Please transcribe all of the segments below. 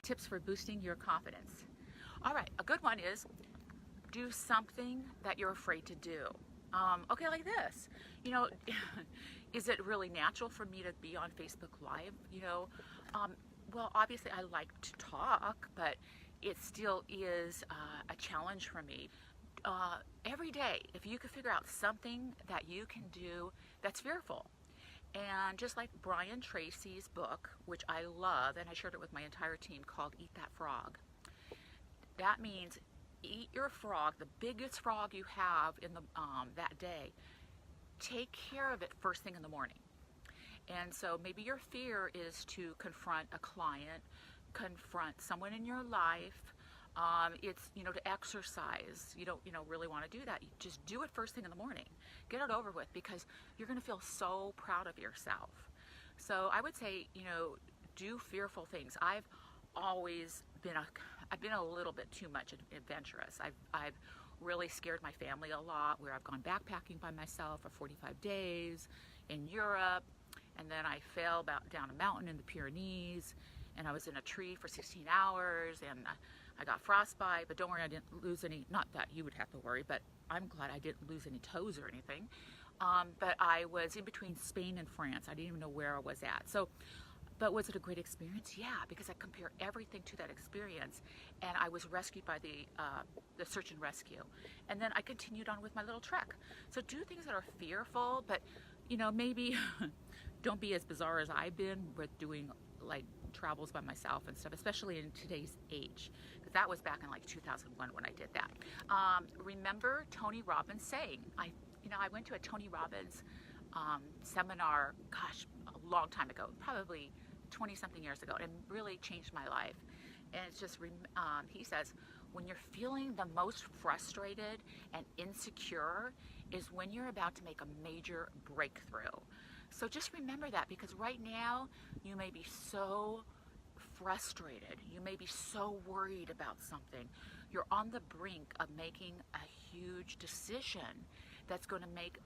Tips for boosting your confidence. All right, a good one is do something that you're afraid to do. Okay, like this. You know, is it really natural for me to be on Facebook Live? Well, obviously I like to talk, but it still is a challenge for me. Every day, if you could figure out something that you can do that's fearful, and just like Brian Tracy's book, which I love, and I shared it with my entire team, called Eat That Frog. That means eat your frog, the biggest frog you have in the that day. Take care of it first thing in the morning. And so maybe your fear is to confront a client, confront someone in your life. It's, to exercise. You don't, really want to do that. You just do it first thing in the morning. Get it over with, because you're going to feel so proud of yourself. So I would say, do fearful things. I've always been a little bit too much adventurous. I've really scared my family a lot, where I've gone backpacking by myself for 45 days in Europe, and then I fell down a mountain in the Pyrenees, and I was in a tree for 16 hours, and I got frostbite, but don't worry, I didn't lose any, not that you would have to worry, but I'm glad I didn't lose any toes or anything. But I was in between Spain and France. I didn't even know where I was at. But was it a great experience? Yeah, because I compare everything to that experience, and I was rescued by the search and rescue. And then I continued on with my little trek. So do things that are fearful, but maybe don't be as bizarre as I've been with doing like travels by myself and stuff, especially in today's age, because that was back in like 2001 when I did that. Remember Tony Robbins saying, I went to a Tony Robbins seminar, gosh, a long time ago, probably 20-something years ago, and it really changed my life. And it's just, he says, when you're feeling the most frustrated and insecure is when you're about to make a major breakthrough. So just remember that, because right now you may be so frustrated, you may be so worried about something. You're on the brink of making a huge decision that's going to make,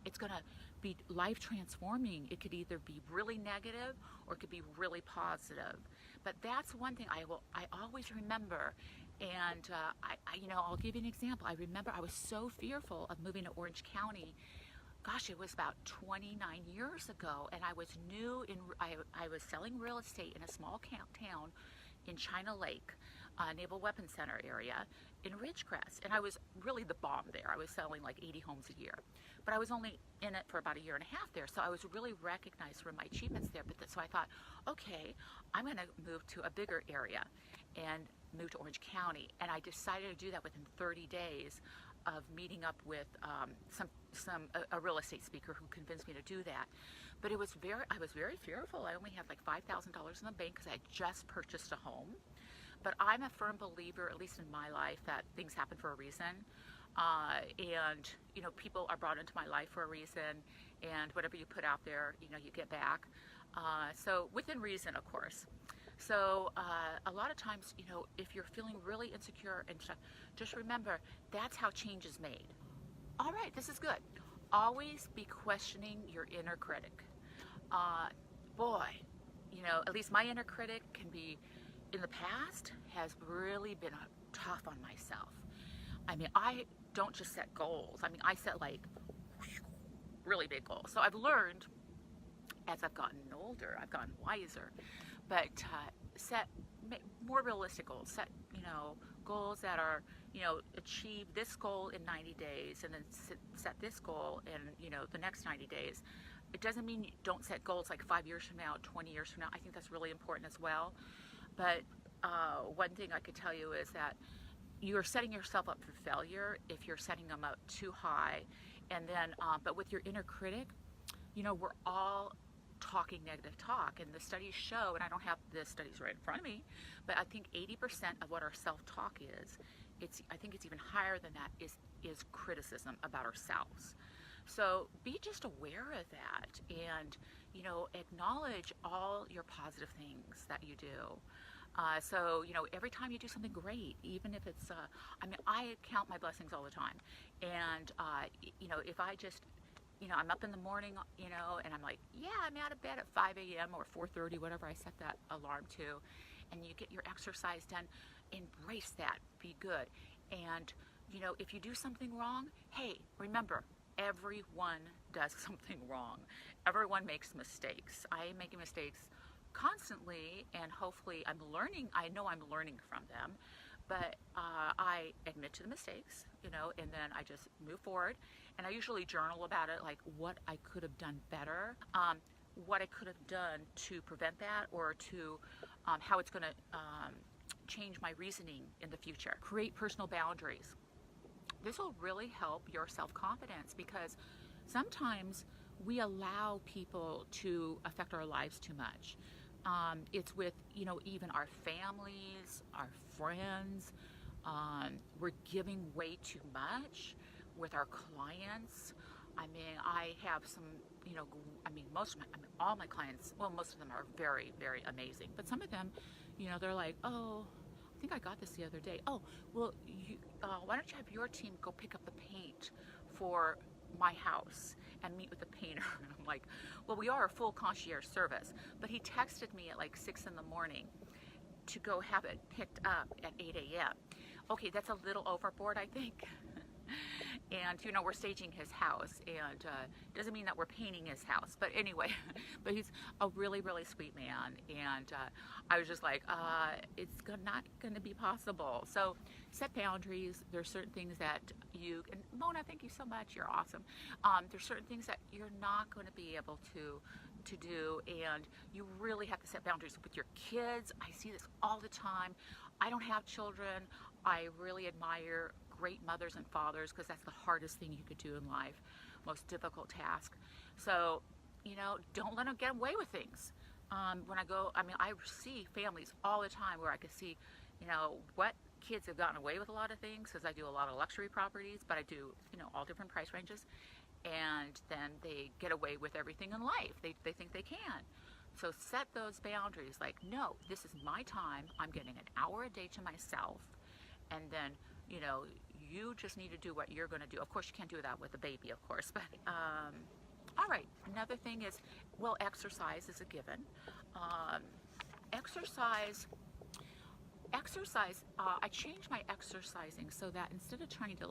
it's going to be life transforming. It could either be really negative or it could be really positive. But that's one thing I always remember. And I'll give you an example. I remember I was so fearful of moving to Orange County. Gosh, it was about 29 years ago, and I was new I was selling real estate in a small town in China Lake, Naval Weapons Center area in Ridgecrest, and I was really the bomb there. I was selling like 80 homes a year, but I was only in it for about a year and a half there, so I was really recognized for my achievements there. So I thought, okay, I'm going to move to a bigger area and move to Orange County, and I decided to do that within 30 days of meeting up with a real estate speaker who convinced me to do that. But I was very fearful. I only had like $5,000 in the bank because I had just purchased a home. But I'm a firm believer, at least in my life, that things happen for a reason. And people are brought into my life for a reason, and whatever you put out there, you get back. So within reason, of course. So a lot of times, if you're feeling really insecure and stuff, just remember, that's how change is made. All right, this is good. Always be questioning your inner critic. Boy, at least my inner critic can be, in the past, has really been tough on myself. I mean, I don't just set goals. I mean, I set like really big goals. So I've learned, as I've gotten older, I've gotten wiser, but set more realistic goals. Set, goals that are, achieve this goal in 90 days, and then set this goal in, the next 90 days. It doesn't mean you don't set goals like 5 years from now, 20 years from now. I think that's really important as well. But one thing I could tell you is that you're setting yourself up for failure if you're setting them up too high. And then, but with your inner critic, we're all talking negative talk, and the studies show, and I don't have the studies right in front of me, but I think 80% of what our self-talk is, I think it's even higher than that, is criticism about ourselves. So be just aware of that, and acknowledge all your positive things that you do. So every time you do something great, even if it's I count my blessings all the time, and if I just I'm up in the morning, and I'm like, yeah, I'm out of bed at 5 a.m. or 4:30, whatever I set that alarm to. and you get your exercise done, embrace that, be good. And if you do something wrong, hey, remember, everyone does something wrong. Everyone makes mistakes. I am making mistakes constantly, and hopefully I'm learning. I know I'm learning from them, but I admit to the mistakes, and then I just move forward. And I usually journal about it, like what I could have done better, what I could have done to prevent that, or to how it's going to change my reasoning in the future. Create personal boundaries. This will really help your self-confidence, because sometimes we allow people to affect our lives too much. It's with, even our families, our friends. We're giving way too much with our clients. I mean, I have some, all my clients, well, most of them are very, very amazing. But some of them, they're like, oh, I think I got this the other day. Oh, well, why don't you have your team go pick up the paint for my house and meet with the painter? And I'm like, well, we are a full concierge service. But he texted me at like 6 in the morning to go have it picked up at 8 a.m. Okay, that's a little overboard, I think. And we're staging his house, and doesn't mean that we're painting his house, but anyway, but he's a really, really sweet man, and I was just like, it's not going to be possible. So set boundaries. There's certain things that and Mona, thank you so much, you're awesome. There's certain things that you're not going to be able to do, and you really have to set boundaries with your kids. I see this all the time. I don't have children. I really admire great mothers and fathers, because that's the hardest thing you could do in life, most difficult task. So, don't let them get away with things. When I go, I see families all the time where I can see, what kids have gotten away with a lot of things, because I do a lot of luxury properties, but I do, all different price ranges, and then they get away with everything in life. They think they can. So set those boundaries, like, no, this is my time. I'm getting an hour a day to myself, and then, you just need to do what you're going to do. Of course, you can't do that with a baby, of course, but all right. Another thing is, well, exercise is a given. Exercise, I changed my exercising so that instead of trying to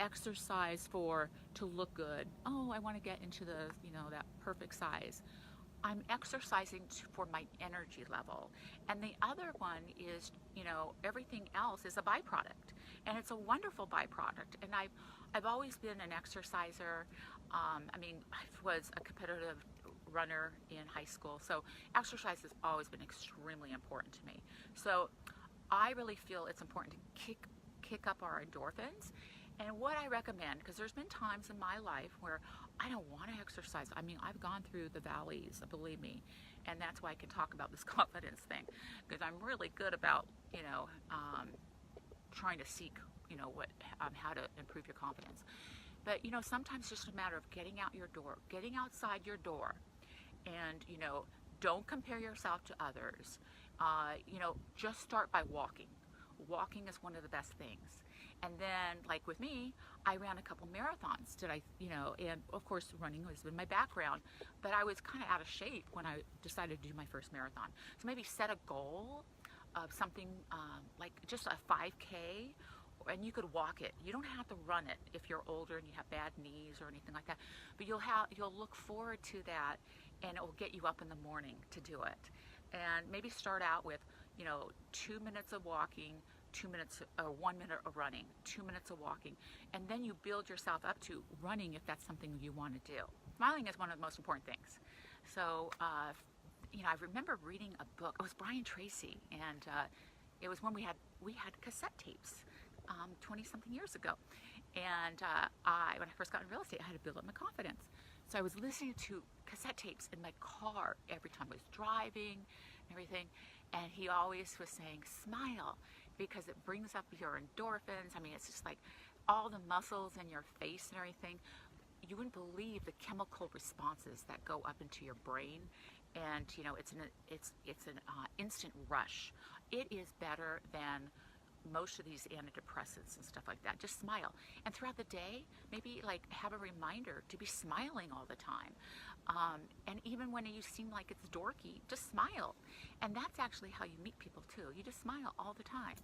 exercise to look good, oh, I want to get into the, that perfect size, I'm exercising for my energy level. And the other one is, everything else is a byproduct, and it's a wonderful byproduct. And I've always been an exerciser. I was a competitive runner in high school, so exercise has always been extremely important to me. So I really feel it's important to kick up our endorphins. And what I recommend, because there's been times in my life where I don't want to exercise. I've gone through the valleys, believe me, and that's why I can talk about this confidence thing, because I'm really good about, trying to seek, how to improve your confidence. But, sometimes it's just a matter of getting outside your door, and, don't compare yourself to others. Just start by walking. Walking is one of the best things. And then, like with me, I ran a couple marathons. And of course, running has been my background, but I was kind of out of shape when I decided to do my first marathon. So maybe set a goal of something like just a 5K, and you could walk it. You don't have to run it if you're older and you have bad knees or anything like that. But you'll look forward to that, and it will get you up in the morning to do it. And maybe start out with 2 minutes of walking, 2 minutes or 1 minute of running, 2 minutes of walking, and then you build yourself up to running if that's something you want to do. Smiling is one of the most important things. So, I remember reading a book. It was Brian Tracy, and it was when we had cassette tapes 20-something years ago. And when I first got in real estate, I had to build up my confidence. So I was listening to cassette tapes in my car every time I was driving and everything. And he always was saying, smile, because it brings up your endorphins. It's just like all the muscles in your face and everything. You wouldn't believe the chemical responses that go up into your brain. And, it's an instant rush. It is better than most of these antidepressants and stuff like that. Just smile. And throughout the day, maybe like have a reminder to be smiling all the time. And even when you seem like it's dorky, just smile. And that's actually how you meet people too. You just smile all the time.